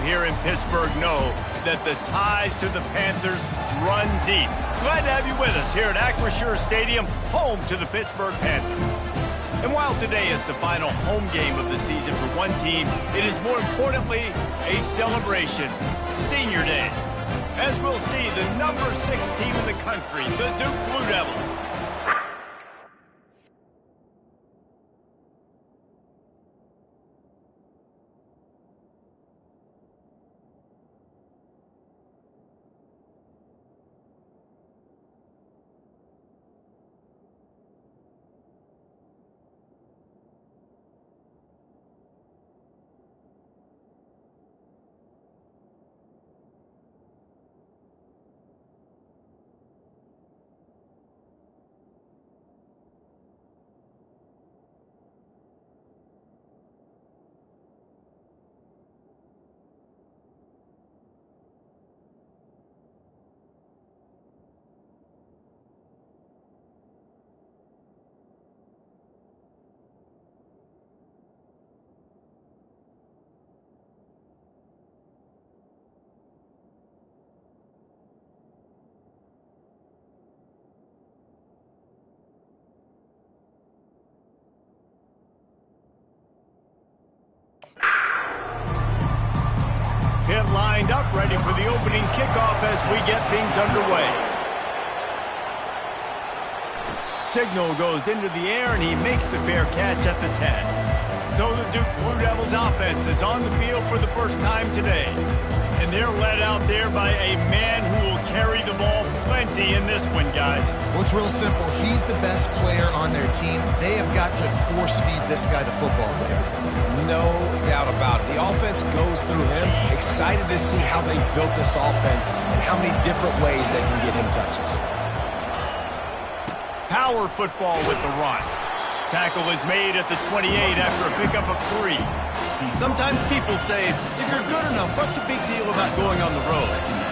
here in Pittsburgh know that the ties to the Panthers run deep. Glad to have you with us here at Acrisure Stadium, home to the Pittsburgh Panthers. And while today is the final home game of the season for one team, it is more importantly a celebration, Senior Day. As we'll see, the number 6 team in the country, the Duke Blue Devils. Pitt lined up, ready for the opening kickoff as we get things underway. Signal goes into the air, and he makes the fair catch at the 10. So the Duke Blue Devils offense is on the field for the first time today. And they're led out there by a man who will carry the ball plenty in this one, guys. Well, it's real simple. He's the best player on their team. They have got to force-feed this guy the football there. No doubt about it. The offense goes through him. Excited to see how they built this offense and how many different ways they can get him touches. Power football with the run. Tackle is made at the 28 after a pickup of 3. Sometimes people say, if you're good enough, what's the big deal about going on the road?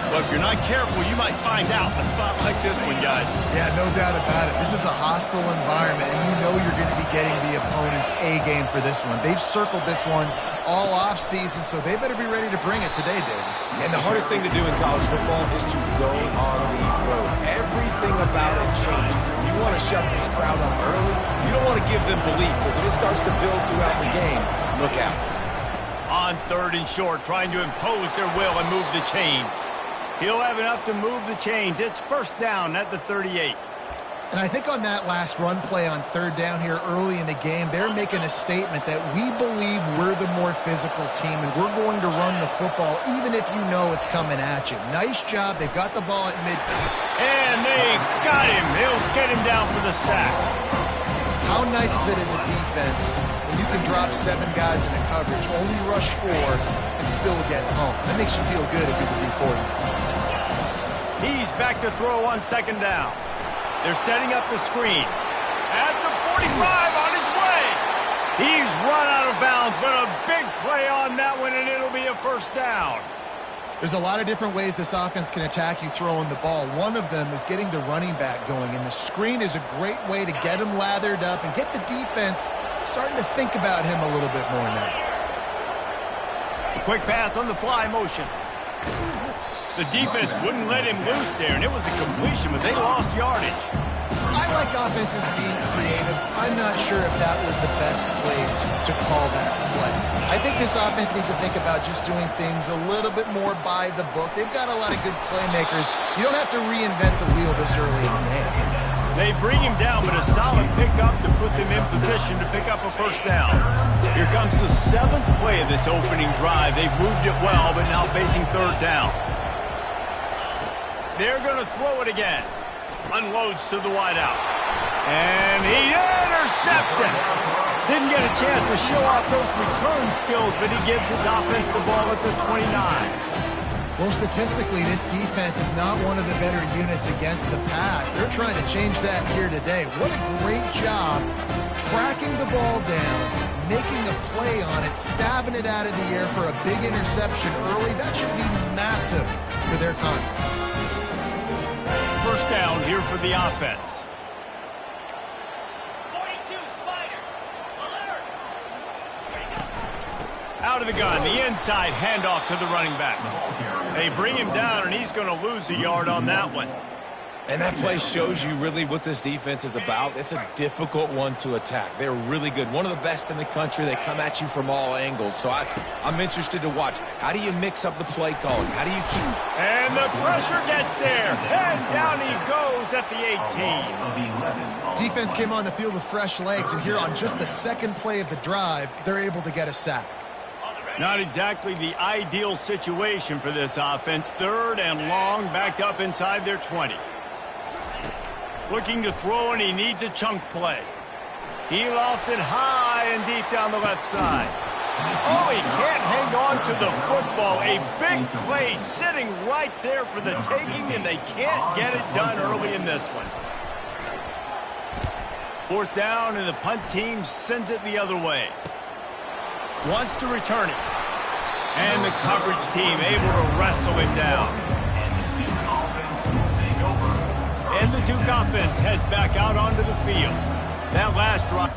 Well, if you're not careful, you might find out in a spot like this one, guys. Yeah, no doubt about it. This is a hostile environment, and you know you're going to be getting the opponent's A game for this one. They've circled this one all offseason, so they better be ready to bring it today, David. And the hardest thing to do in college football is to go on the road. Everything about it changes. And you want to shut this crowd up early. You don't want to give them belief, because if it starts to build throughout the game, look out. On 3rd and short, trying to impose their will and move the chains. He'll have enough to move the chains. It's first down at the 38. And I think on that last run play on 3rd down here early in the game, they're making a statement that we believe we're the more physical team, and we're going to run the football even if you know it's coming at you. Nice job. They've got the ball at midfield. And they got him. They'll get him down for the sack. How nice is it as a defense when you can drop 7 guys into coverage, only rush 4, and still get home? That makes you feel good if you're the D coordinator. He's back to throw on 2nd down. They're setting up the screen. At the 45 on his way. He's run out of bounds, but a big play on that one, and it'll be a first down. There's a lot of different ways this offense can attack you throwing the ball. One of them is getting the running back going, and the screen is a great way to get him lathered up and get the defense starting to think about him a little bit more now. A quick pass on the fly motion. The defense wouldn't let him loose there, and it was a completion, but they lost yardage. I like offenses being creative. I'm not sure if that was the best place to call that play. I think this offense needs to think about just doing things a little bit more by the book. They've got a lot of good playmakers. You don't have to reinvent the wheel this early in the game. They bring him down, but a solid pickup to put them in position to pick up a first down. Here comes the 7th play of this opening drive. They've moved it well, but now facing 3rd down. They're going to throw it again. Unloads to the wideout. And he intercepts it. Didn't get a chance to show off those return skills, but he gives his offense the ball at the 29. Well, statistically, this defense is not one of the better units against the pass. They're trying to change that here today. What a great job tracking the ball down, making a play on it, stabbing it out of the air for a big interception early. That should be massive for their confidence. First down here for the offense. 42 Spider. Alert. Out of the gun, the inside handoff to the running back. They bring him down, and he's going to lose a yard on that one. And that play shows you really what this defense is about. It's a difficult one to attack. They're really good. One of the best in the country. They come at you from all angles. So I'm interested to watch. How do you mix up the play calling? How do you keep... And the pressure gets there. And down he goes at the 18. Defense came on the field with fresh legs, and here on just the second play of the drive, they're able to get a sack. Not exactly the ideal situation for this offense. 3rd and long, backed up inside their 20. Looking to throw, and he needs a chunk play. He lofts it high and deep down the left side. Oh, he can't hang on to the football. A big play sitting right there for the taking, and they can't get it done early in this one. 4th down, and the punt team sends it the other way. Wants to return it. And the coverage team able to wrestle him down. And the Duke offense heads back out onto the field. That last drive.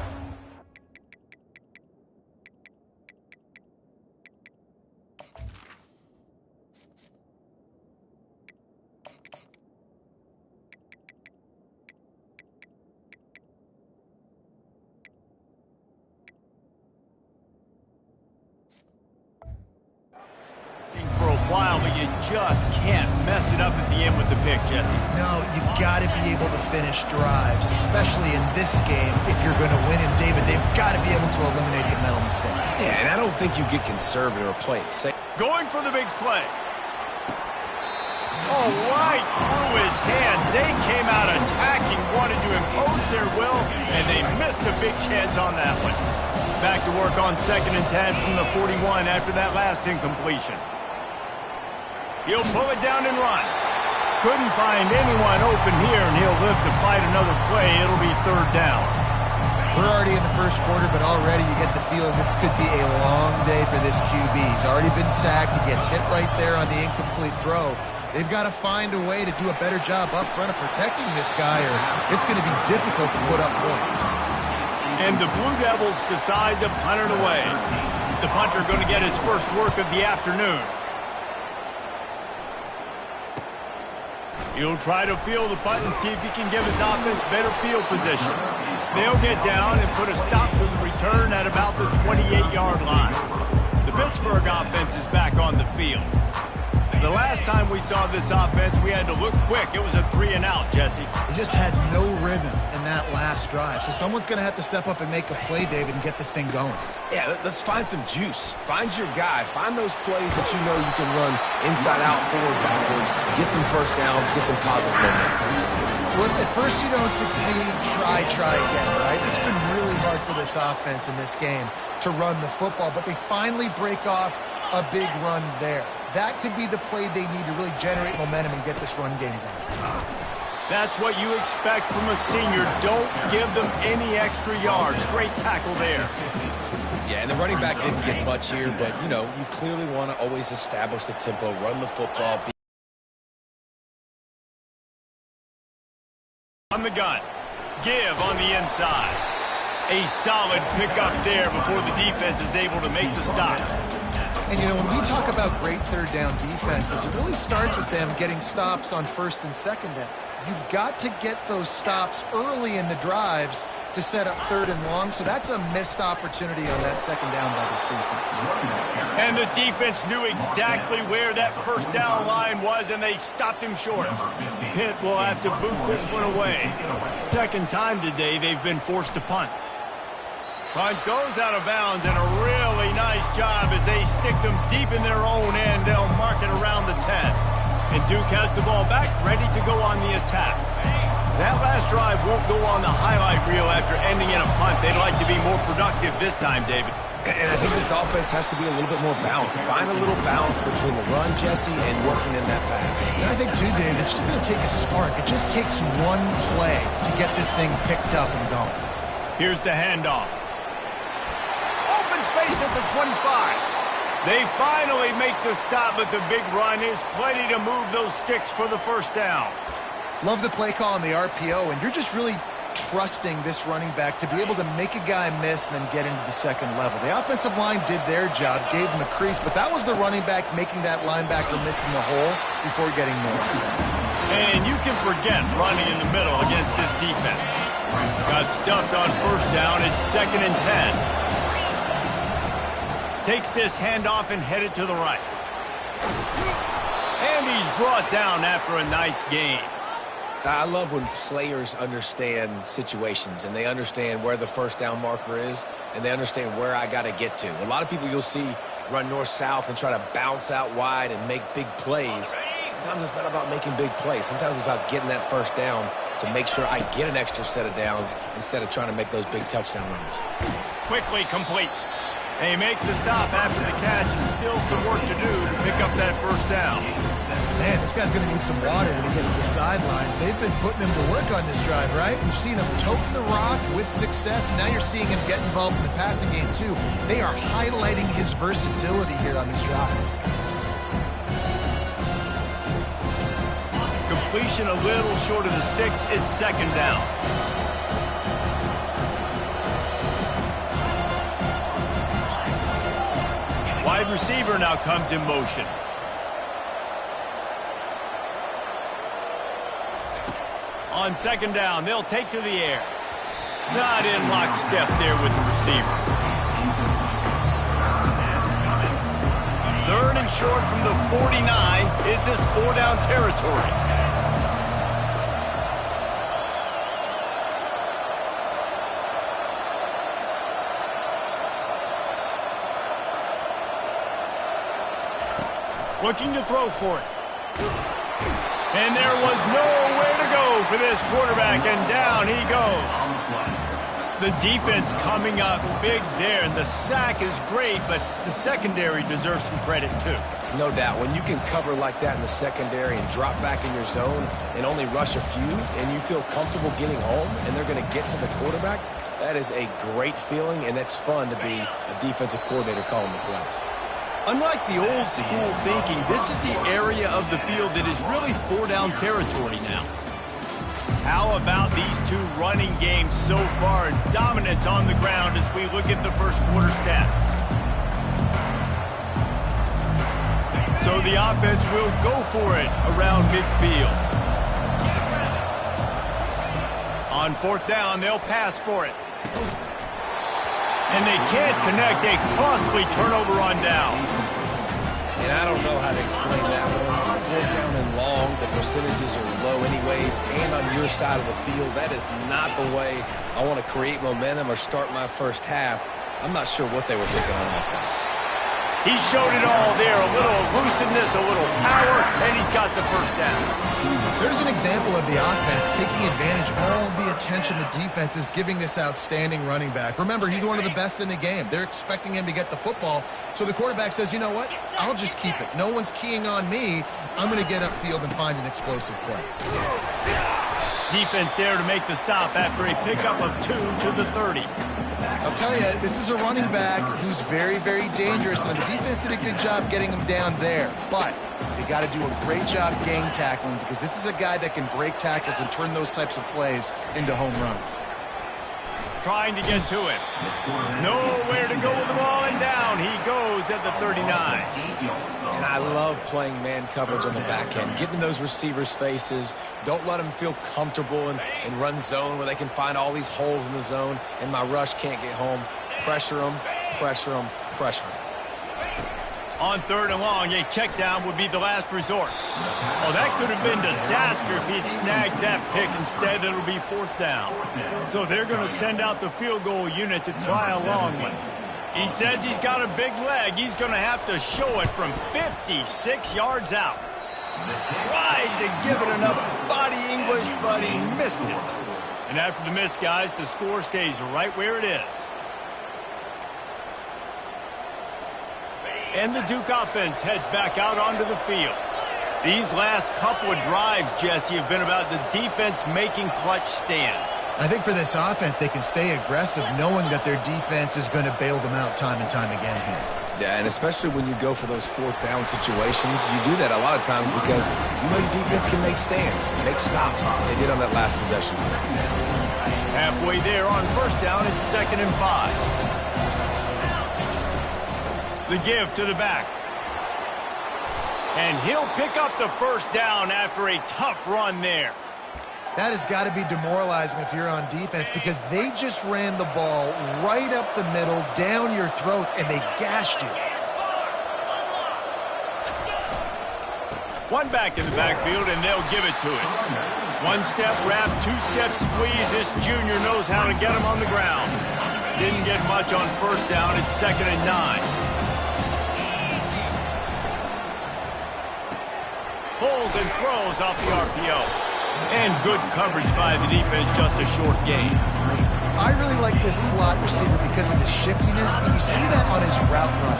For a while, but you just can't mess it up at the end with the pick, Jesse. No, you got to be able to finish drives, especially in this game. If you're going to win, and David, they've got to be able to eliminate the mental mistakes. Yeah, and I don't think you get conservative or play it safe. Going for the big play. Oh, right through his hand. They came out attacking, wanted to impose their will, and they missed a big chance on that one. Back to work on 2nd and 10 from the 41 after that last incompletion. He'll pull it down and run. Couldn't find anyone open here, and he'll live to fight another play. It'll be 3rd down. We're already in the first quarter, but already you get the feeling this could be a long day for this QB. He's already been sacked. He gets hit right there on the incomplete throw. They've got to find a way to do a better job up front of protecting this guy, or it's going to be difficult to put up points. And the Blue Devils decide to punt it away. The punter going to get his first work of the afternoon. He'll try to field the punt and see if he can give his offense better field position. They'll get down and put a stop to the return at about the 28-yard line. The Pittsburgh offense is back on the field. The last time we saw this offense, we had to look quick. It was a 3-and-out, Jesse. They just had no rhythm in that last drive. So someone's going to have to step up and make a play, David, and get this thing going. Yeah, let's find some juice. Find your guy. Find those plays that you know you can run inside out, forward, backwards. Get some first downs. Get some positive momentum. Well, at first you don't succeed, try again, right? It's been really hard for this offense in this game to run the football, but they finally break off a big run there. That could be the play they need to really generate momentum and get this run game going. That's what you expect from a senior. Don't give them any extra yards. Great tackle there. Yeah, and the running back didn't get much here, but, you know, you clearly want to always establish the tempo, run the football. On the gun. Give on the inside. A solid pickup there before the defense is able to make the stop. And, you know, when we talk about great 3rd down defenses, it really starts with them getting stops on 1st and 2nd down. You've got to get those stops early in the drives to set up 3rd and long, so that's a missed opportunity on that 2nd down by this defense. And the defense knew exactly where that 1st down line was, and they stopped him short. Pitt will have to boot this one away. 2nd time today they've been forced to punt. Punt goes out of bounds, and a really nice job as they stick them deep in their own end. They'll mark it around the 10. And Duke has the ball back, ready to go on the attack. That last drive won't go on the highlight reel after ending in a punt. They'd like to be more productive this time, David. And I think this offense has to be a little bit more balanced. Find a little balance between the run, Jesse, and working in that pass. And I think, too, David, it's just going to take a spark. It just takes one play to get this thing picked up and going. Here's the handoff. Open space at the 25. They finally make the stop, but the big run is plenty to move those sticks for the 1st down. Love the play call on the RPO, and you're just really trusting this running back to be able to make a guy miss and then get into the second level. The offensive line did their job, gave him a crease, but that was the running back making that linebacker miss in the hole before getting north. And you can forget running in the middle against this defense. Got stuffed on first down. It's 2nd and 10. Takes this handoff and headed to the right. And he's brought down after a nice gain. I love when players understand situations and they understand where the first down marker is and they understand where I got to get to. A lot of people you'll see run north-south and try to bounce out wide and make big plays. Sometimes it's not about making big plays. Sometimes it's about getting that first down to make sure I get an extra set of downs instead of trying to make those big touchdown runs. Quickly complete. They make the stop after the catch and still some work to do to pick up that first down. Man, this guy's going to need some water when he gets to the sidelines. They've been putting him to work on this drive, right? You've seen him toting the rock with success. Now you're seeing him get involved in the passing game, too. They are highlighting his versatility here on this drive. Completion a little short of the sticks. It's 2nd down. Wide receiver now comes in motion. On 2nd down, they'll take to the air. Not in lockstep there with the receiver. 3rd and short from the 49. Is this 4-down territory? Looking to throw for it. And there was nowhere to go for this quarterback, and down he goes. The defense coming up big there, and the sack is great, but the secondary deserves some credit too. No doubt. When you can cover like that in the secondary and drop back in your zone and only rush a few, and you feel comfortable getting home, and they're going to get to the quarterback, that is a great feeling, and it's fun to be a defensive coordinator calling the plays. Unlike the old school thinking, this is the area of the field that is really 4-down territory now. How about these two running games so far? Dominance on the ground as we look at the first quarter stats. So the offense will go for it around midfield. On 4th down, they'll pass for it. And they can't connect. A costly turnover on down. And I don't know how to explain that one. 4th down and long, the percentages are low anyways, and on your side of the field, that is not the way I want to create momentum or start my first half. I'm not sure what they were thinking on offense. He showed it all there. A little elusiveness, a little power, and he's got the first down. There's an example of the offense taking advantage of all of the attention the defense is giving this outstanding running back. Remember, he's one of the best in the game. They're expecting him to get the football, so the quarterback says, you know what, I'll just keep it. No one's keying on me. I'm going to get upfield and find an explosive play. Defense there to make the stop after a pickup of 2 to the 30. I'll tell you, this is a running back who's very, very dangerous, and the defense did a good job getting him down there. But they got to do a great job gang tackling because this is a guy that can break tackles and turn those types of plays into home runs. Trying to get to it. Nowhere to go with the ball, and down he goes at the 39. And I love playing man coverage on the back end, getting in those receivers' faces. Don't let them feel comfortable and run zone where they can find all these holes in the zone, and my rush can't get home. Pressure them, pressure them, pressure them. On 3rd and long, a check down would be the last resort. Oh, that could have been disaster if he'd snagged that pick. Instead, it'll be 4th down. So they're going to send out the field goal unit to try a long one. He says he's got a big leg. He's going to have to show it from 56 yards out. Tried to give it enough body English, but he missed it. And after the miss, guys, the score stays right where it is. And the Duke offense heads back out onto the field. These last couple of drives, Jesse, have been about the defense making clutch stand. I think for this offense, they can stay aggressive knowing that their defense is going to bail them out time and time again here. Yeah, and especially when you go for those 4th down situations, you do that a lot of times because you know your defense can make stands, make stops. They did on that last possession here. Halfway there on first down, it's 2nd and 5. The give to the back. And he'll pick up the first down after a tough run there. That has got to be demoralizing if you're on defense, because they just ran the ball right up the middle, down your throats, and they gashed you. One back in the backfield, and they'll give it to him. One-step wrap, two-step squeeze. This junior knows how to get him on the ground. Didn't get much on first down. It's 2nd and 9. Pulls and throws off the RPO. And good coverage by the defense, just a short gain. I really like this slot receiver because of his shiftiness, and you see that on his route run.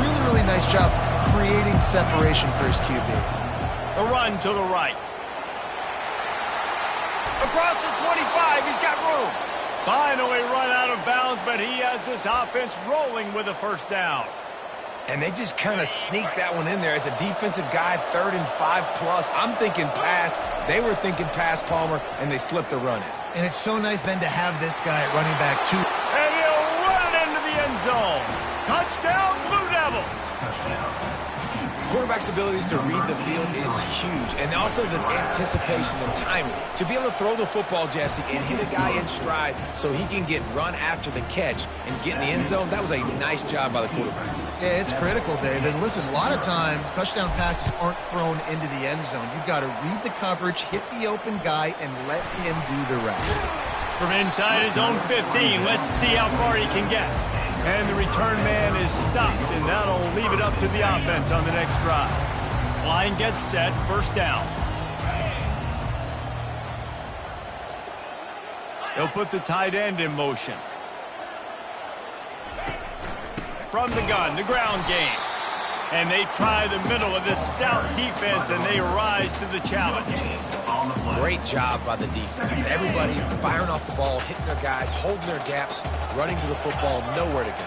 Really, really nice job creating separation for his QB. A run to the right. Across the 25, he's got room. Finally run out of bounds, but he has this offense rolling with a first down. And they just kind of sneaked that one in there as a defensive guy, 3rd and 5+. I'm thinking pass. They were thinking pass, Palmer, and they slipped the run in. And it's so nice then to have this guy at running back too. And he'll run it into the end zone. Touchdown, Blue Devils. Quarterback's abilities to read the field is huge, and also the anticipation and timing. To be able to throw the football, Jesse, and hit a guy in stride so he can get run after the catch and get in the end zone, that was a nice job by the quarterback. Yeah, it's critical, David. Listen, a lot of times touchdown passes aren't thrown into the end zone. You've got to read the coverage, hit the open guy, and let him do the rest. From inside his own 15, let's see how far he can get. And the return man is stopped, and that'll leave it up to the offense on the next drive. Line gets set, first down. They'll put the tight end in motion. From the gun, the ground game. And they try the middle of this stout defense, and they rise to the challenge. Great job by the defense. Everybody firing off the ball, hitting their guys, holding their gaps, running to the football, nowhere to go.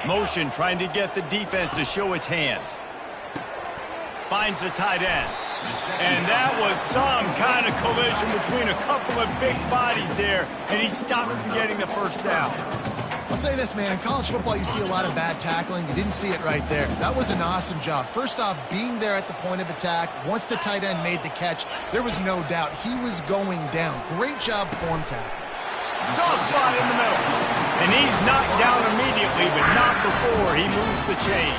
Motion trying to get the defense to show its hand. Finds the tight end. And that was some kind of collision between a couple of big bodies there, and he stopped from getting the first down. I'll say this, man. In college football, you see a lot of bad tackling. You didn't see it right there. That was an awesome job. First off, being there at the point of attack. Once the tight end made the catch, there was no doubt he was going down. Great job form tackle. Soft spot in the middle. And he's knocked down immediately, but not before he moves the chain.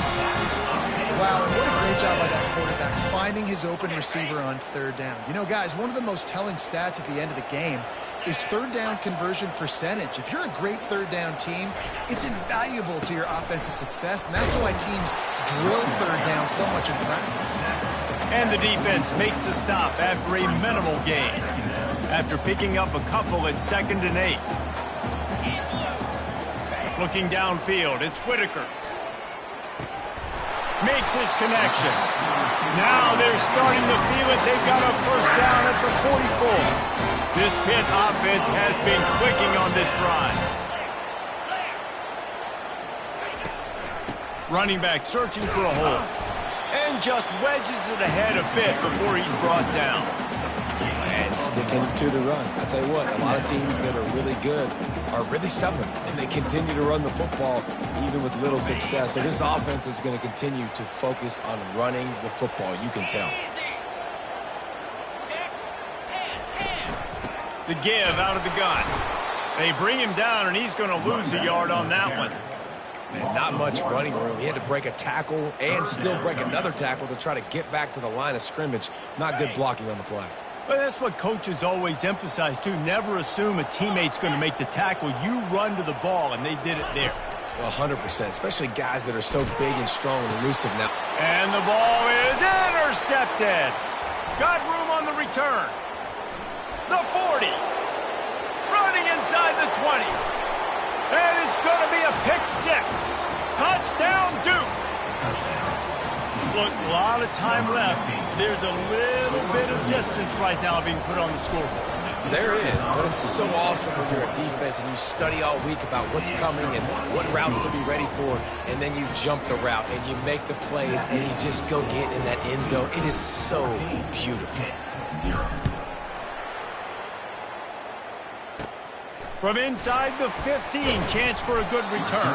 Wow, what a great job by that quarterback, finding his open receiver on 3rd down. You know, guys, one of the most telling stats at the end of the game is 3rd down conversion percentage. If you're a great 3rd down team, it's invaluable to your offensive success, and that's why teams drill 3rd down so much in practice. And the defense makes the stop after a minimal gain. After picking up a couple at 2nd and 8. Looking downfield, it's Whitaker. Makes his connection. Now they're starting to feel it. They've got a first down at the 44. This Pitt offense has been clicking on this drive. Running back searching for a hole. And just wedges it ahead a bit before he's brought down. And sticking to the run. I'll tell you what, a lot of teams that are really good are really stubborn, and they continue to run the football even with little success. So this offense is going to continue to focus on running the football, you can tell. The give out of the gun. They bring him down, and he's going to lose a yard on that one. And not much running room. He had to break a tackle and still break another tackle to try to get back to the line of scrimmage. Not good blocking on the play. But that's what coaches always emphasize, too. Never assume a teammate's going to make the tackle. You run to the ball, and they did it there. 100%, especially guys that are so big and strong and elusive now. And the ball is intercepted. Got room on the return. The 40. Running inside the 20. And it's going to be a pick 6. Touchdown, Duke. Look, a lot of time left. There's a little bit of distance right now being put on the scoreboard. There is, but it's so awesome when you're a defense and you study all week about what's coming and what routes to be ready for, and then you jump the route and you make the plays and you just go get in that end zone. It is so beautiful. From inside the 15, chance for a good return.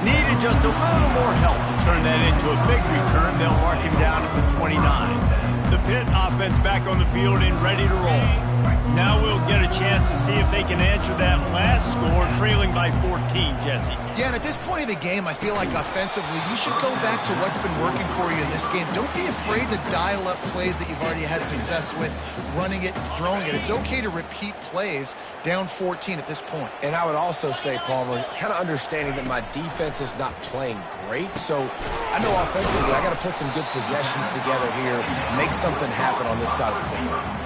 Needed just a little more help to turn that into a big return. They'll mark him down at the 29. The Pitt offense back on the field and ready to roll. Now we'll get a chance to see if they can answer that last score, trailing by 14, Jesse. Yeah, and at this point of the game, I feel like offensively, you should go back to what's been working for you in this game. Don't be afraid to dial up plays that you've already had success with, running it and throwing it. It's okay to repeat plays down 14 at this point. And I would also say, Palmer, kind of understanding that my defense is not playing great, so I know offensively I got to put some good possessions together here, make something happen on this side of the football.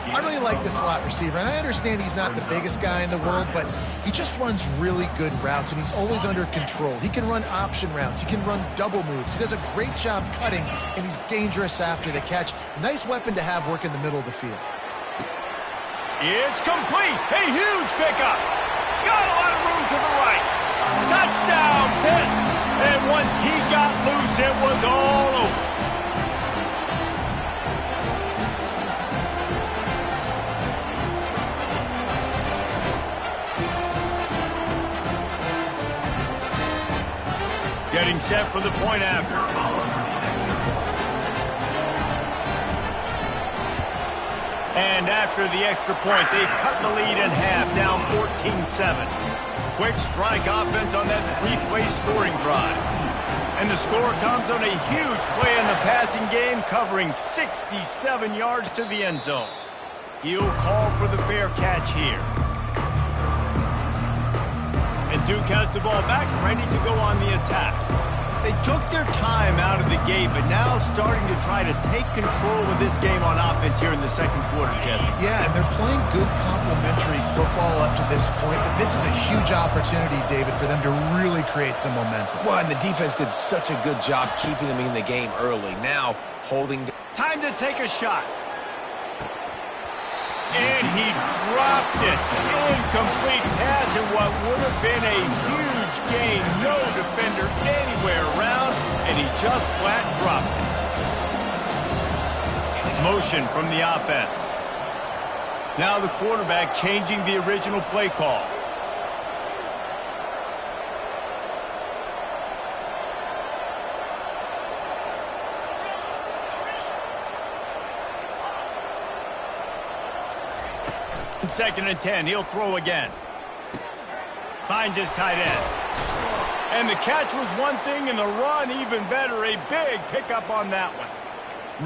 I really like the slot receiver, and I understand he's not the biggest guy in the world, but he just runs really good routes, and he's always under control. He can run option routes. He can run double moves. He does a great job cutting, and he's dangerous after the catch. Nice weapon to have work in the middle of the field. It's complete. A huge pickup. Got a lot of room to the right. Touchdown, Pitt. And once he got loose, it was all over. Getting set for the point after. And after the extra point, they've cut the lead in half, down 14-7. Quick strike offense on that three-play scoring drive. And the score comes on a huge play in the passing game, covering 67 yards to the end zone. He'll call for the fair catch here. And Duke has the ball back, ready to go on the attack. They took their time out of the gate, but now starting to try to take control of this game on offense here in the second quarter, Jesse. Yeah, and they're playing good complementary football up to this point, but this is a huge opportunity, David, for them to really create some momentum. Well, and the defense did such a good job keeping them in the game early. Now, holding... Time to take a shot. And he dropped it. Incomplete pass in what would have been a huge gain. No defender anywhere around, and he just flat dropped it. Motion from the offense. Now the quarterback changing the original play call. Second and 10, he'll throw again. Finds his tight end. And the catch was one thing, and the run even better. A big pickup on that one.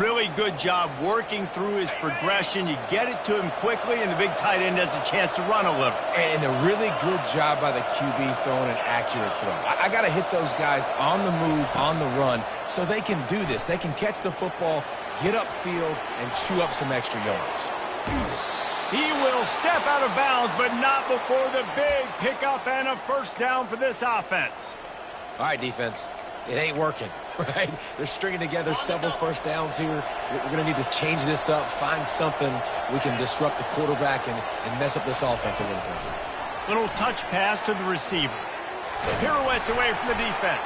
Really good job working through his progression. You get it to him quickly, and the big tight end has a chance to run a little. And a really good job by the QB throwing an accurate throw. I got to hit those guys on the move, on the run, so they can do this. They can catch the football, get upfield, and chew up some extra yards. He will step out of bounds, but not before the big pickup and a first down for this offense. All right, defense. It ain't working, right? They're stringing together several first downs here. We're going to need to change this up, find something we can disrupt the quarterback and mess up this offense a little bit. Little touch pass to the receiver. Pirouettes away from the defense.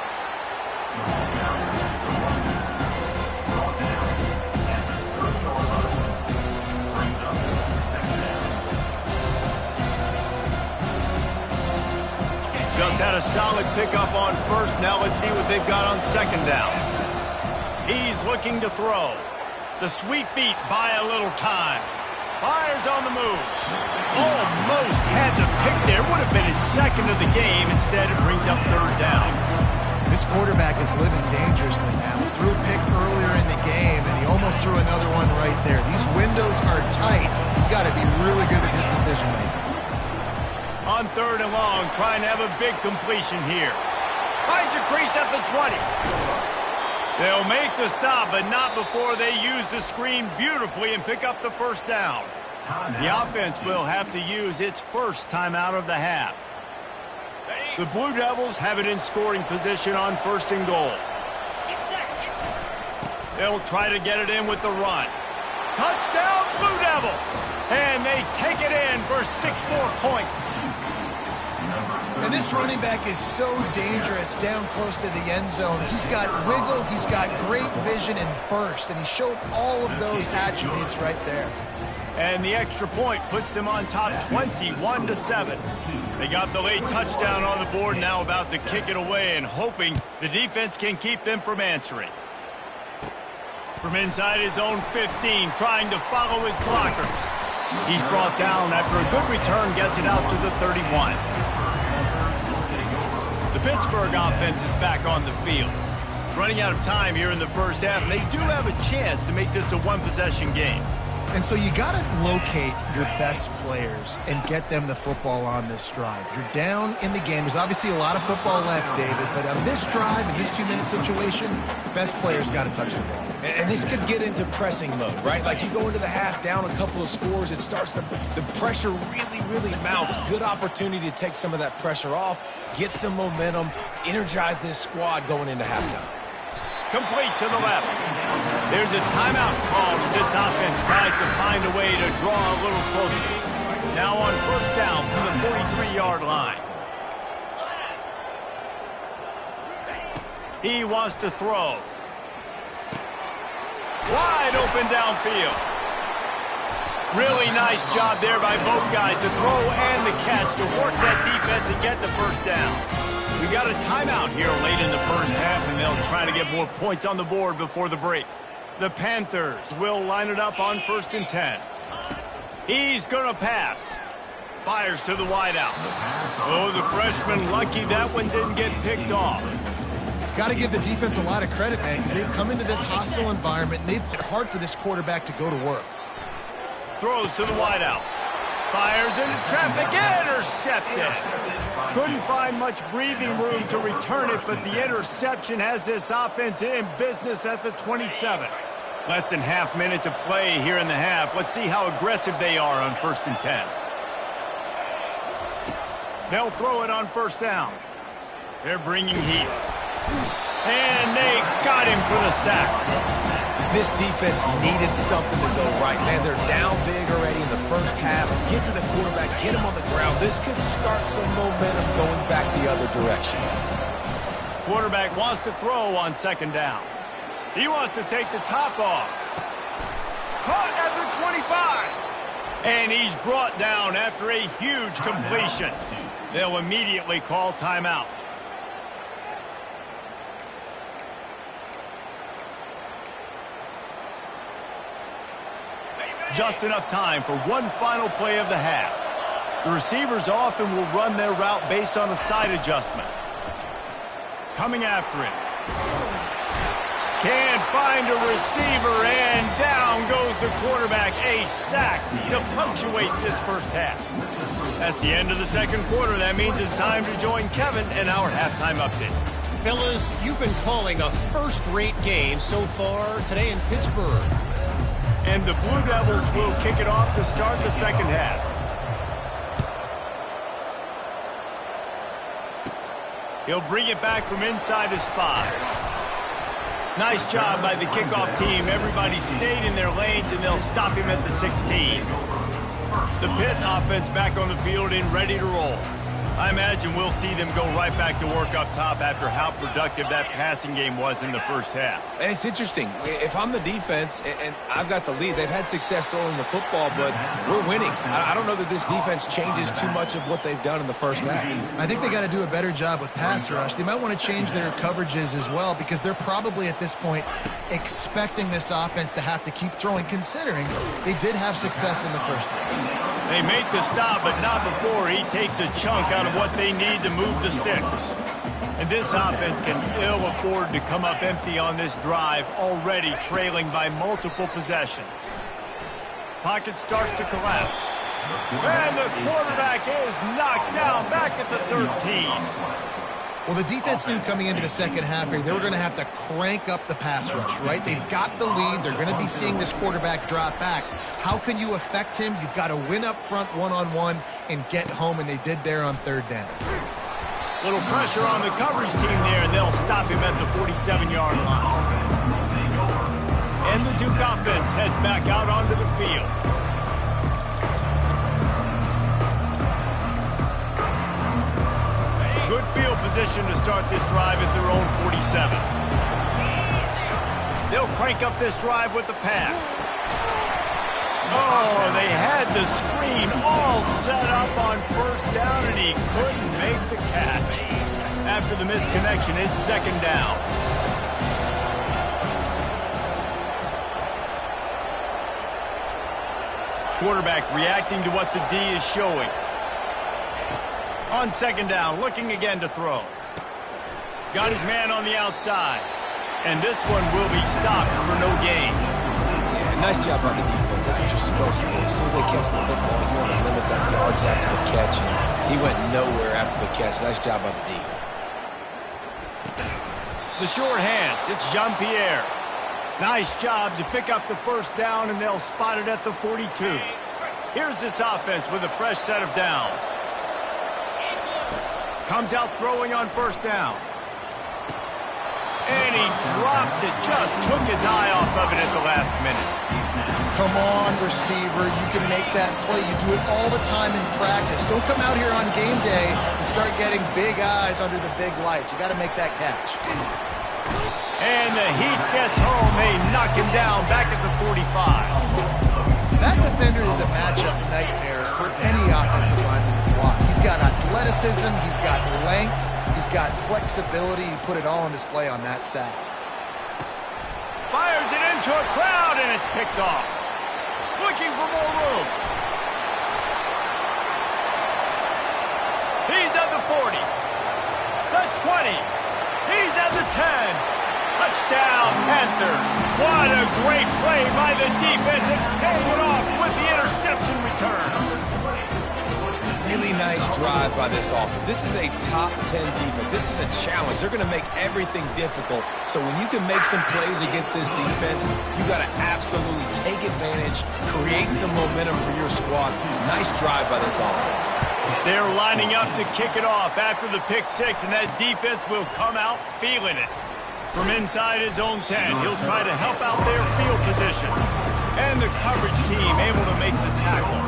Just had a solid pickup on first. Now let's see what they've got on second down. He's looking to throw. The sweet feet buy a little time. Fires on the move. Almost had the pick there. Would have been his second of the game. Instead, it brings up third down. This quarterback is living dangerously now. Threw a pick earlier in the game, and he almost threw another one right there. These windows are tight. He's got to be really good with his decision-making. On third and long, trying to have a big completion here. Finds a crease at the 20. They'll make the stop, but not before they use the screen beautifully and pick up the first down. The offense will have to use its first timeout of the half. The Blue Devils have it in scoring position on first and goal. They'll try to get it in with the run. Touchdown, Blue Devils! And they take it in for 6 more points. And this running back is so dangerous down close to the end zone. He's got wiggle, he's got great vision and burst, and he showed all of those attributes right there. And the extra point puts them on top 21-7. They got the late touchdown on the board, now about to kick it away and hoping the defense can keep them from answering. From inside his own 15, trying to follow his blockers. He's brought down after a good return, gets it out to the 31. The Pittsburgh offense is back on the field. Running out of time here in the first half, and they do have a chance to make this a one-possession game. And so you got to locate your best players and get them the football on this drive. You're down in the game. There's obviously a lot of football left, David, but on this drive, in this 2-minute situation, best players got to touch the ball. And this could get into pressing mode, right? Like you go into the half down a couple of scores, it starts to, the pressure really mounts. Good opportunity to take some of that pressure off, get some momentum, energize this squad going into halftime. Complete to the left. There's a timeout called as this offense tries to find a way to draw a little closer. Now on first down from the 43-yard line. He wants to throw. Wide open downfield. Really nice job there by both guys to throw and the catch to work that defense and get the first down. We got a timeout here late in the first half, and they'll try to get more points on the board before the break. The Panthers will line it up on 1st and 10. He's going to pass. Fires to the wideout. Oh, the freshman lucky that one didn't get picked off. Got to give the defense a lot of credit, man, because they've come into this hostile environment, and they've worked hard for this quarterback to go to work. Throws to the wideout. Fires into traffic. Intercepted. Couldn't find much breathing room to return it, but the interception has this offense in business at the 27. Less than half minute to play here in the half. Let's see how aggressive they are on 1st and 10. They'll throw it on first down. They're bringing heat. And they got him for the sack. This defense needed something to go right, man. They're down big already in the first half. Get to the quarterback, get him on the ground. This could start some momentum going back the other direction. Quarterback wants to throw on 2nd down. He wants to take the top off. Caught at the 25. And he's brought down after a huge completion. They'll immediately call timeout. Just enough time for one final play of the half. The receivers often will run their route based on a side adjustment. Coming after it. Can't find a receiver, and down goes the quarterback. A sack to punctuate this first half. That's the end of the second quarter. That means it's time to join Kevin in our halftime update. Fellas, you've been calling a first-rate game so far today in Pittsburgh. And the Blue Devils will kick it off to start the second half. He'll bring it back from inside his 5. Nice job by the kickoff team. Everybody stayed in their lanes, and they'll stop him at the 16. The PITT offense back on the field and ready to roll. I imagine we'll see them go right back to work up top after how productive that passing game was in the first half. And it's interesting. If I'm the defense and I've got the lead, they've had success throwing the football, but we're winning. I don't know that this defense changes too much of what they've done in the first half. I think they got to do a better job with pass rush. They might want to change their coverages as well, because they're probably at this point expecting this offense to have to keep throwing, considering they did have success in the first half. They make the stop, but not before he takes a chunk out of what they need to move the sticks. And this offense can ill afford to come up empty on this drive, already trailing by multiple possessions. Pocket starts to collapse. And the quarterback is knocked down back at the 13. Well, the defense knew coming into the second half here, they were going to have to crank up the pass rush, right? They've got the lead. They're going to be seeing this quarterback drop back. How can you affect him? You've got to win up front one-on-one and get home, and they did there on 3rd down. Little pressure on the coverage team there, and they'll stop him at the 47-yard line. And the Duke offense heads back out onto the field. position to start this drive at their own 47. They'll crank up this drive with the pass. Oh, they had the screen all set up on first down, and he couldn't make the catch. After the misconnection, it's second down. Quarterback reacting to what the D is showing. On second down, looking again to throw. Got his man on the outside. And this one will be stopped for no gain. Yeah, nice job on the defense. That's what you're supposed to do. As soon as they catch the football, you want to limit that yards after the catch. And he went nowhere after the catch. Nice job on the D. The short hands. It's Jean-Pierre. Nice job to pick up the first down, and they'll spot it at the 42. Here's this offense with a fresh set of downs. Comes out throwing on first down. And he drops it. Just took his eye off of it at the last minute. Come on, receiver. You can make that play. You do it all the time in practice. Don't come out here on game day and start getting big eyes under the big lights. You got to make that catch. And the heat gets home. They knock him down back at the 45. That defender is a matchup nightmare for any offensive lineman to block. He's got athleticism. He's got length. He's got flexibility. He put it all on display on that sack. Fires it into a crowd, and it's picked off. Looking for more room. He's at the 40. The 20. He's at the 10. Touchdown, Panthers. What a great play by the defense, and paying it off with the interception return. Really nice drive by this offense. This is a top 10 defense. This is a challenge. They're going to make everything difficult. So when you can make some plays against this defense, you got to absolutely take advantage, create some momentum for your squad. Nice drive by this offense. They're lining up to kick it off after the pick six, and that defense will come out feeling it. From inside his own 10, he'll try to help out their field position. And the coverage team able to make the tackle.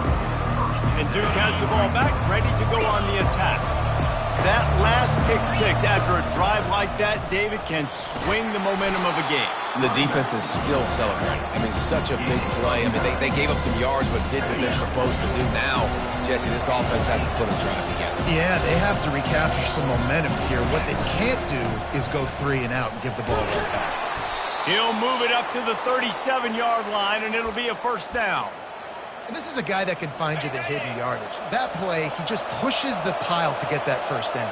And Duke has the ball back, ready to go on the attack. That last pick six after a drive like that, David, can swing the momentum of a game. The defense is still celebrating. I mean, such a big play. I mean, they gave up some yards, but did what they're supposed to do. Now, Jesse, this offense has to put a drive together. Yeah, they have to recapture some momentum here. What they can't do is go 3 and out and give the ball right back. He'll move it up to the 37-yard line, and it'll be a first down. And this is a guy that can find you the hidden yardage. That play, he just pushes the pile to get that first down.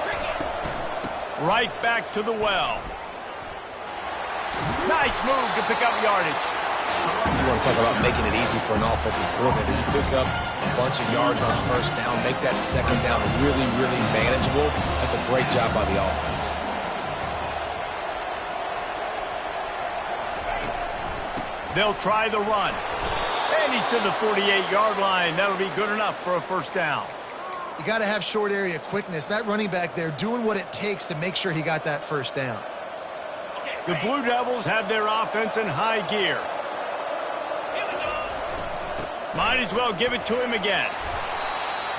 Right back to the well. Nice move to pick up yardage. You want to talk about making it easy for an offensive coordinator. You pick up a bunch of yards on first down, make that second down really, really manageable. That's a great job by the offense. They'll try the run. And he's to the 48-yard line. That'll be good enough for a first down. You got to have short area quickness. That running back there doing what it takes to make sure he got that first down. The Blue Devils have their offense in high gear. Might as well give it to him again.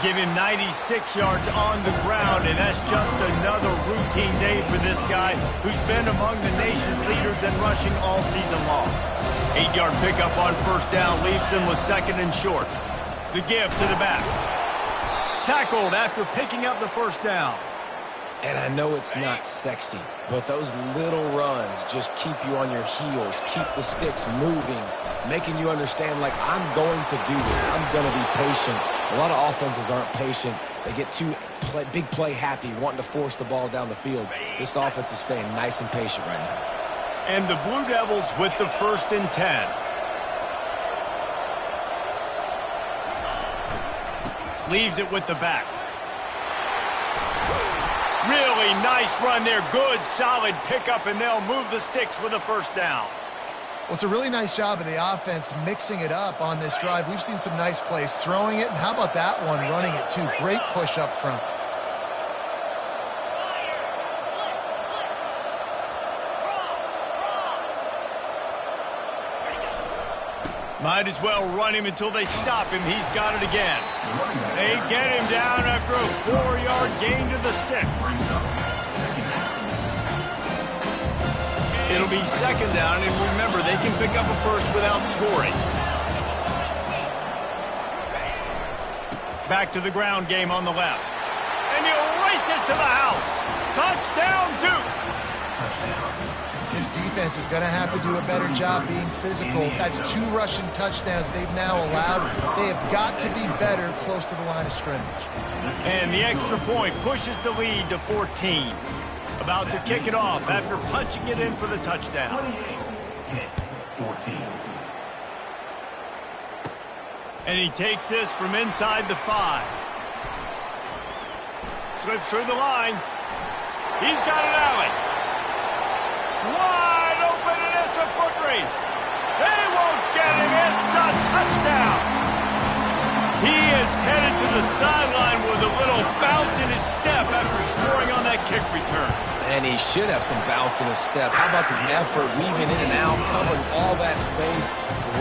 Give him 96 yards on the ground, and that's just another routine day for this guy who's been among the nation's leaders in rushing all season long. 8-yard pickup on first down leaves him with second and short. The give to the back. Tackled after picking up the first down. And I know it's not sexy, but those little runs just keep you on your heels, keep the sticks moving, making you understand, like, I'm going to do this. I'm going to be patient. A lot of offenses aren't patient. They get too big play happy, wanting to force the ball down the field. This offense is staying nice and patient right now. And the Blue Devils with the 1st and 10. Leaves it with the back. Really nice run there. Good, solid pickup, and they'll move the sticks with a first down. Well, it's a really nice job of the offense mixing it up on this drive. We've seen some nice plays throwing it, and how about that one running it too? Great push up front. Might as well run him until they stop him. He's got it again. They get him down after a 4-yard gain to the 6. It'll be second down, and remember, they can pick up a first without scoring. Back to the ground game on the left. And he'll race it to the house. Touchdown, Duke. This defense is going to have to do a better job being physical. That's 2 rushing touchdowns they've now allowed. They have got to be better close to the line of scrimmage. And the extra point pushes the lead to 14. About to kick it off after punching it in for the touchdown. 14. And he takes this from inside the 5. Slips through the line. He's got an alley. Wide open, and it's a foot race. They won't get him. It's a touchdown. He is headed to the sideline with a little bounce in his step after scoring on that kick return. And he should have some bounce in his step. How about the effort, weaving in and out, covering all that space.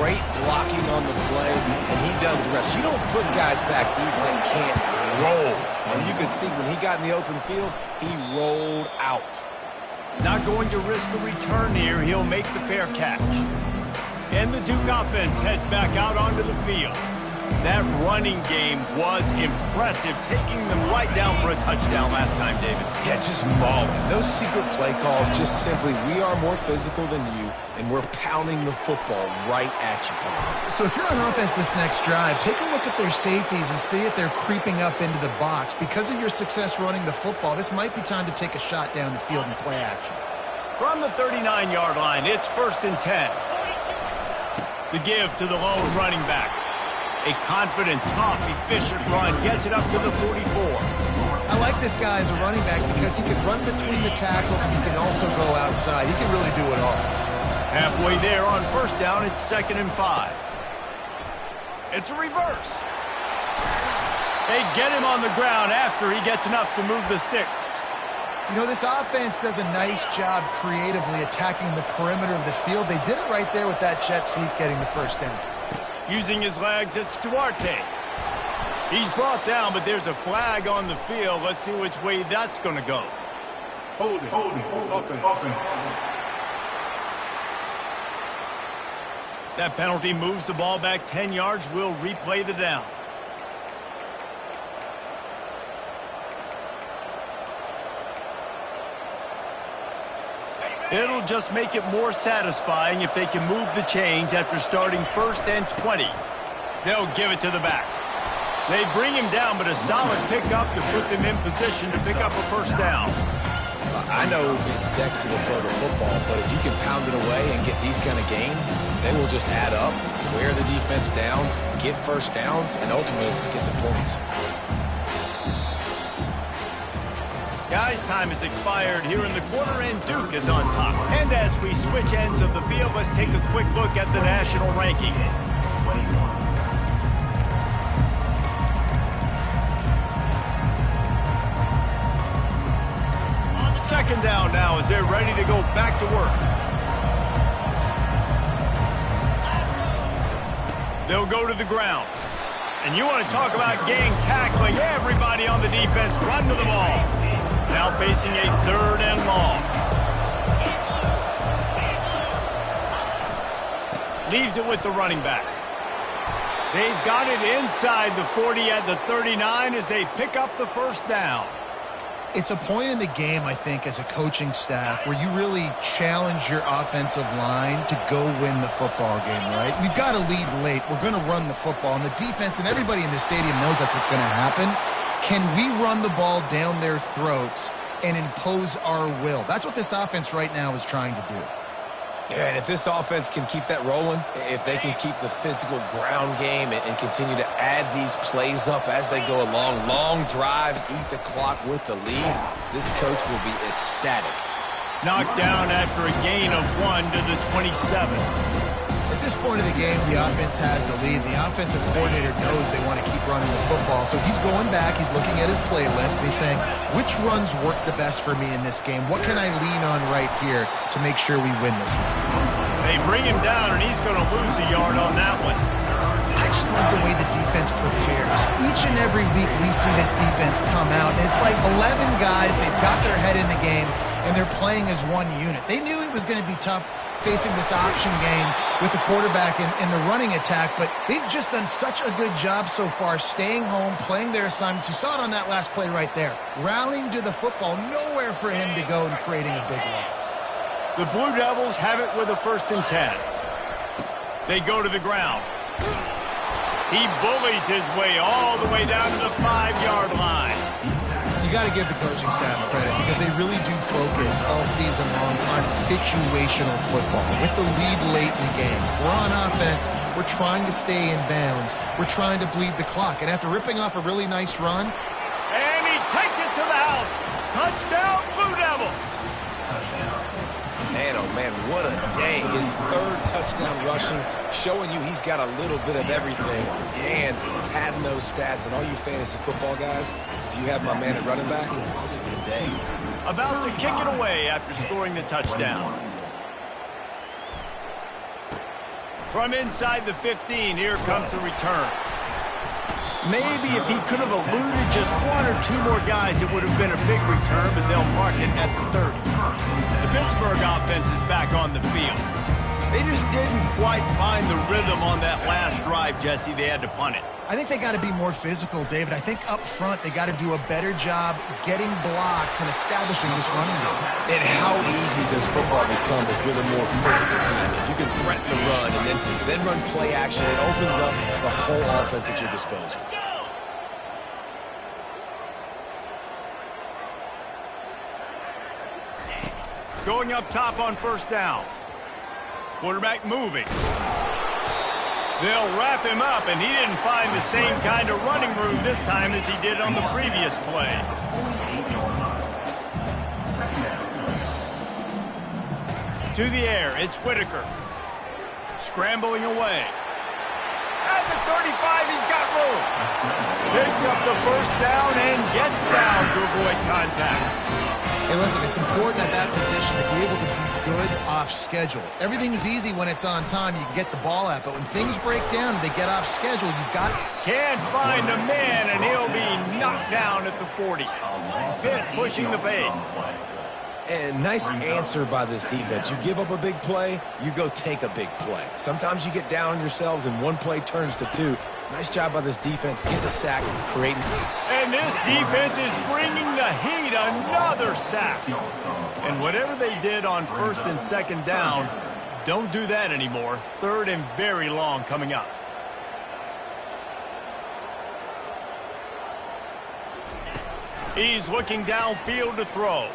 Great blocking on the play, and he does the rest. You don't put guys back deep that can't roll. And you can see when he got in the open field, he rolled out. Not going to risk a return here. He'll make the fair catch. And the Duke offense heads back out onto the field. That running game was impressive, taking them right down for a touchdown last time, David. Yeah, just mauling. Those secret play calls just simply, we are more physical than you, and we're pounding the football right at you, Tom. So if you're on offense this next drive, take a look at their safeties and see if they're creeping up into the box. Because of your success running the football, this might be time to take a shot down the field and play action. From the 39-yard line, it's 1st and 10. The give to the lone running back. A confident, tough, efficient run gets it up to the 44. I like this guy as a running back because he can run between the tackles and he can also go outside. He can really do it all. Halfway there on 1st down, it's 2nd and 5. It's a reverse. They get him on the ground after he gets enough to move the sticks. You know, this offense does a nice job creatively attacking the perimeter of the field. They did it right there with that jet sweep getting the 1st down. Using his legs, it's Duarte. He's brought down, but there's a flag on the field. Let's see which way that's going to go. Hold it. Offense. That penalty moves the ball back 10 yards. We'll replay the down. It'll just make it more satisfying if they can move the chains after starting 1st and 20. They'll give it to the back. They bring him down, but a solid pickup to put them in position to pick up a 1st down. I know it's sexy to throw the football, but if you can pound it away and get these kind of gains, they will just add up, wear the defense down, get 1st downs, and ultimately get some points. Guys, time has expired here in the quarter, and Duke is on top. And as we switch ends of the field, let's take a quick look at the national rankings. 2nd down now as they're ready to go back to work. They'll go to the ground. And you want to talk about gang tackling. Everybody on the defense run to the ball. Now facing a 3rd and long. Leaves it with the running back. They've got it inside the 40 at the 39 as they pick up the 1st down. It's a point in the game, I think, as a coaching staff where you really challenge your offensive line to go win the football game, right? We've got to lead late. We're going to run the football. And the defense and everybody in the stadium knows that's what's going to happen. Can we run the ball down their throats and impose our will? That's what this offense right now is trying to do. Yeah, and if this offense can keep that rolling, if they can keep the physical ground game and continue to add these plays up as they go along, long drives, eat the clock with the lead, this coach will be ecstatic. Knocked down after a gain of 1 to the 27. At this point of the game, the offense has the lead. The offensive coordinator knows they want to keep running the football. So he's going back, he's looking at his playlist, and he's saying, which runs work the best for me in this game? What can I lean on right here to make sure we win this one? They bring him down, and he's going to lose a yard on that one. I just love the way the defense prepares. Each and every week we see this defense come out, and it's like 11 guys, they've got their head in the game, and they're playing as one unit. They knew it was going to be tough facing this option game with the quarterback in the running attack, but they've just done such a good job so far staying home, playing their assignments. You saw it on that last play right there. Rallying to the football, nowhere for him to go and creating a big loss. The Blue Devils have it with a 1st and 10. They go to the ground. He bullies his way all the way down to the 5-yard line. You got to give the coaching staff credit because they really do focus all season long on situational football. With the lead late in the game, if we're on offense, we're trying to stay in bounds. We're trying to bleed the clock. And after ripping off a really nice run, and he takes it to the house. Touchdown, Blue Devils. Man, oh man, what a day. His 3rd touchdown rushing, showing you he's got a little bit of everything. And padding those stats, and all you fantasy football guys, if you have my man at running back, it's a good day. About to kick it away after scoring the touchdown. From inside the 15, here comes the return. Maybe if he could have eluded just 1 or 2 more guys, it would have been a big return, but they'll mark it at the 30. The Pittsburgh offense is back on the field. They just didn't quite find the rhythm on that last drive, Jesse. They had to punt it. I think they got to be more physical, David. I think up front they got to do a better job getting blocks and establishing this running game. And how easy does football become if you're the more physical team? If you can threaten the run and then run play action, it opens up the whole offense at your disposal. Going up top on 1st down. Quarterback moving. They'll wrap him up, and he didn't find the same kind of running room this time as he did on the previous play. To the air, it's Whitaker. Scrambling away. At the 35, he's got room. Picks up the 1st down and gets down to avoid contact. Hey, listen, it's important at that position to be able to be good off schedule. Everything's easy when it's on time. You can get the ball out, but when things break down and they get off schedule, you've got... Can't find a man, and he'll be knocked down at the 40. Pitt pushing the pace. And nice answer by this defense. You give up a big play, you go take a big play. Sometimes you get down on yourselves and 1 play turns to 2. Nice job by this defense. Get the sack, creating... And this defense is bringing the heat. Another sack. And whatever they did on 1st and 2nd down, don't do that anymore. 3rd and very long coming up. He's looking downfield to throw.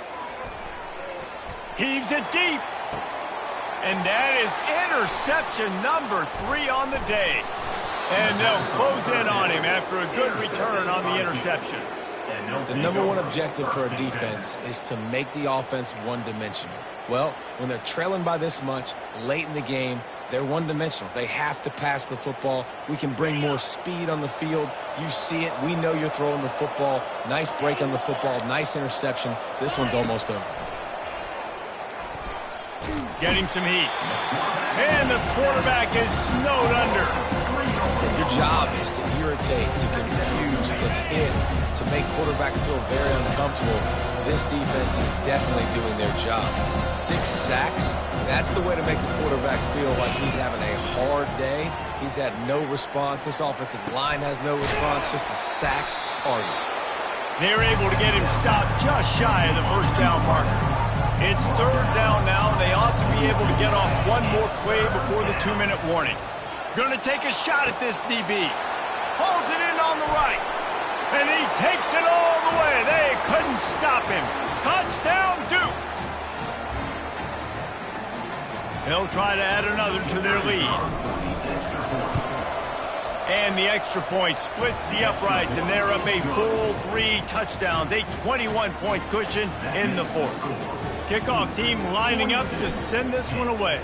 Heaves it deep. And that is interception number 3 on the day. And they'll close in on him after a good return on the interception. The number 1 objective for a defense is to make the offense one-dimensional. Well, when they're trailing by this much late in the game, they're one-dimensional. They have to pass the football. We can bring more speed on the field. You see it. We know you're throwing the football. Nice break on the football. Nice interception. This one's almost over. Getting some heat. And the quarterback is snowed under. Your job is to irritate, to confuse, to hit, to make quarterbacks feel very uncomfortable. This defense is definitely doing their job. 6 sacks, that's the way to make the quarterback feel like he's having a hard day. He's had no response. This offensive line has no response, just a sack party. They're able to get him stopped just shy of the 1st down marker. It's 3rd down now, and they ought to be able to get off 1 more play before the 2-minute warning. Going to take a shot at this DB. Pulls it in on the right. And he takes it all the way. They couldn't stop him. Touchdown, Duke. They'll try to add another to their lead. And the extra point splits the uprights, and they're up a full 3 touchdowns. A 21-point cushion in the 4th. Kickoff team lining up to send this one away.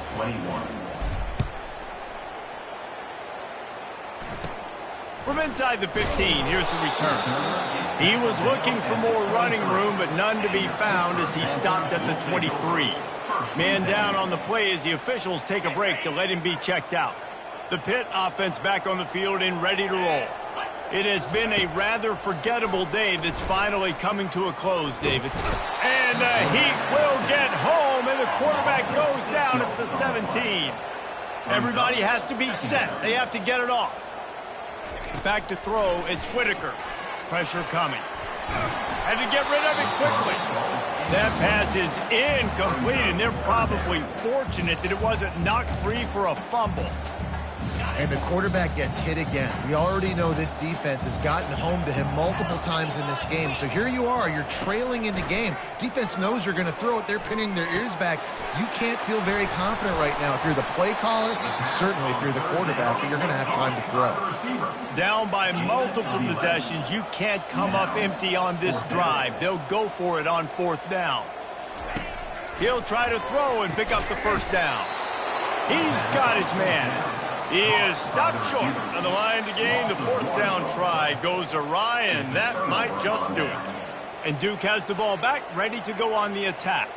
From inside the 15, here's the return. He was looking for more running room, but none to be found as he stopped at the 23. Man down on the play as the officials take a break to let him be checked out. The Pitt offense back on the field and ready to roll. It has been a rather forgettable day that's finally coming to a close, David. And the Heat will get home, and the quarterback goes down at the 17. Everybody has to be set. They have to get it off. Back to throw, it's Whitaker. Pressure coming. Had to get rid of it quickly. That pass is incomplete, and they're probably fortunate that it wasn't knocked free for a fumble. And the quarterback gets hit again. We already know this defense has gotten home to him multiple times in this game. So here you are, you're trailing in the game. Defense knows you're going to throw it. They're pinning their ears back. You can't feel very confident right now if you're the play caller, and certainly if you're the quarterback, that you're going to have time to throw. Down by multiple possessions, you can't come up empty on this drive. They'll go for it on 4th down. He'll try to throw and pick up the 1st down. He's got his man. He is stopped short on the line to gain. The 4th down try goes awry, and that might just do it. And Duke has the ball back, ready to go on the attack.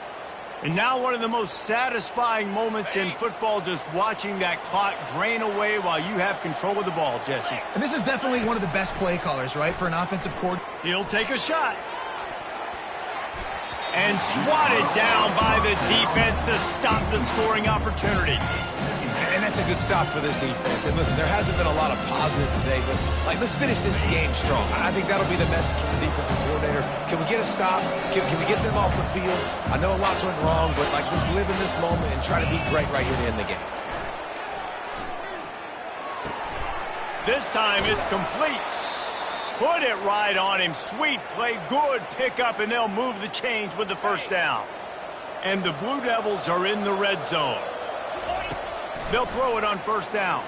And now one of the most satisfying moments in football, just watching that clock drain away while you have control of the ball, Jesse. And this is definitely one of the best play callers, right, for an offensive coordinator. He'll take a shot. And swatted down by the defense to stop the scoring opportunity. And that's a good stop for this defense. And listen, there hasn't been a lot of positive today, but let's finish this game strong. I think that'll be the message from the defensive coordinator. Can we get a stop? Can we get them off the field? I know lots went wrong, but let's live in this moment and try to be great right here to end the game. This time it's complete. Put it right on him. Sweet play, good pickup, and they'll move the chains with the 1st down. And the Blue Devils are in the red zone. They'll throw it on 1st down.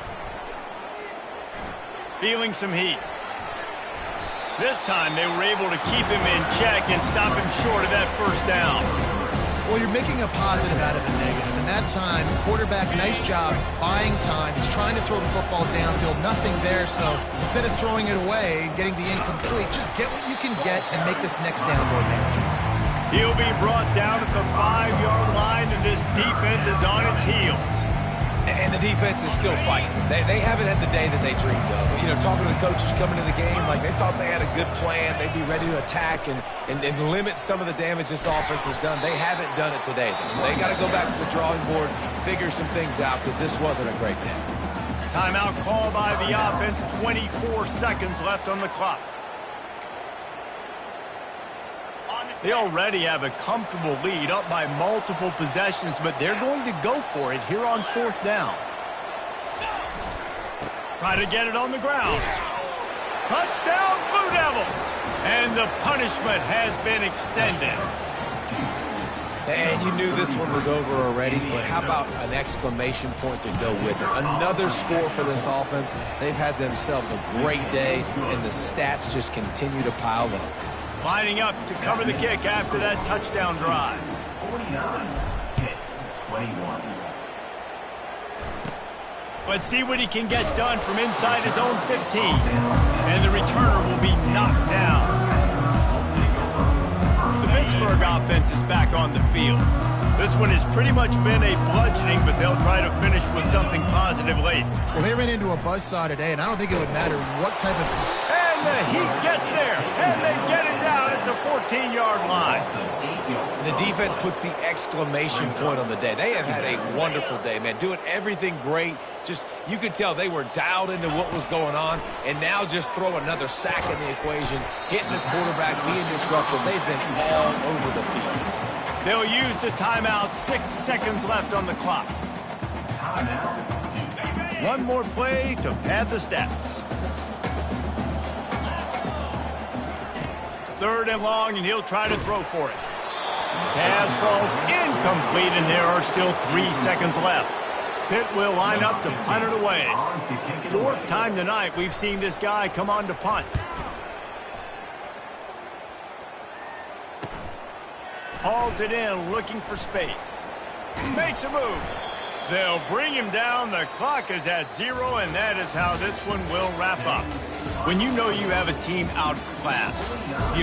Feeling some heat. This time they were able to keep him in check and stop him short of that 1st down. Well, you're making a positive out of a negative. And that time, quarterback, nice job buying time. He's trying to throw the football downfield. Nothing there, so instead of throwing it away and getting the incomplete, just get what you can get and make this next down more manageable. He'll be brought down at the 5-yard line, and this defense is on its heels. And the defense is still fighting. They haven't had the day that they dreamed of. Talking to the coaches coming to the game, they thought they had a good plan. They'd be ready to attack and limit some of the damage this offense has done. They haven't done it today, though. They got to go back to the drawing board, figure some things out, because this wasn't a great day. Timeout call by the offense. 24 seconds left on the clock. They already have a comfortable lead, up by multiple possessions, but they're going to go for it here on 4th down. Try to get it on the ground. Touchdown, Blue Devils! And the punishment has been extended. And you knew this one was over already, but how about an exclamation point to go with it? Another score for this offense. They've had themselves a great day, and the stats just continue to pile up. Lining up to cover the kick after that touchdown drive. 49, PITT, 21. Let's see what he can get done from inside his own 15. And the returner will be knocked down. The Pittsburgh offense is back on the field. This one has pretty much been a bludgeoning, but they'll try to finish with something positive late. Well, they ran into a buzzsaw today, and I don't think it would matter what type of... And the Heat gets there, and they get it down at the 14-yard line. The defense puts the exclamation point on the day. They have had a wonderful day, man, doing everything great. Just, you could tell they were dialed into what was going on, and now just throw another sack in the equation, hitting the quarterback, being disruptive. They've been all over the field. They'll use the timeout. 6 seconds left on the clock. One more play to pad the stats. 3rd and long, and he'll try to throw for it. Pass falls incomplete, and there are still 3 seconds left. Pitt will line up to punt it away. 4th time tonight we've seen this guy come on to punt. Hauls it in, looking for space. Makes a move. They'll bring him down. The clock is at 0, and that is how this one will wrap up. When you know you have a team outclassed, the